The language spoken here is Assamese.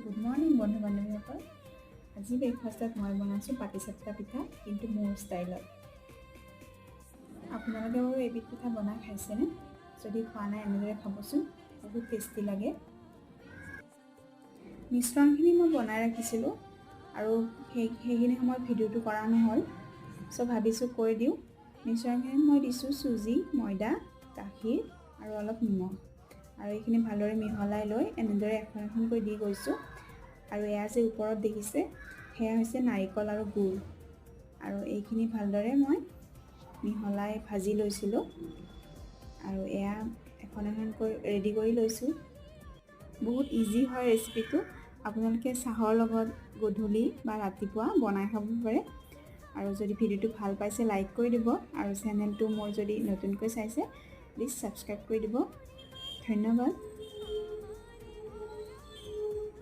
গুড মৰ্ণিং বন্ধু বান্ধৱীসকল। আজি ব্ৰেকফাষ্টত মই বনাইছোঁ পাটিচেপ্তা পিঠা, কিন্তু মোৰ ষ্টাইলত। আপোনালোকে বাৰু এবিধ পিঠা বনাই খাইছেনে? যদি খোৱা নাই এনেদৰে খাবচোন, বহুত টেষ্টি লাগে। মিশ্ৰণখিনি মই বনাই ৰাখিছিলোঁ আৰু সেইখিনি সময়ত ভিডিঅ'টো কৰা নহ'ল, চ' ভাবিছোঁ কৈ দিওঁ। মিশ্ৰণখিনিত মই দিছোঁ চুজি, ময়দা, গাখীৰ আৰু অলপ নিমখ, আৰু এইখিনি ভালদৰে মিহলাই লৈ এনেদৰে এখন এখনকৈ দি গৈছোঁ। আৰু এয়া যে ওপৰত দেখিছে, সেয়া হৈছে নাৰিকল আৰু গুড়, আৰু এইখিনি ভালদৰে মই মিহলাই ভাজি লৈছিলোঁ, আৰু এয়া এখন এখনকৈ ৰেডি কৰি লৈছোঁ। বহুত ইজি হয় ৰেচিপিটো। আপোনালোকে চাহৰ লগত গধূলি বা ৰাতিপুৱা বনাই খাব পাৰে। আৰু যদি ভিডিঅ'টো ভাল পাইছে লাইক কৰি দিব, আৰু চেনেলটো মোৰ যদি নতুনকৈ চাইছে প্লিজ ছাবস্ক্ৰাইব কৰি দিব। ধন্যবাদ।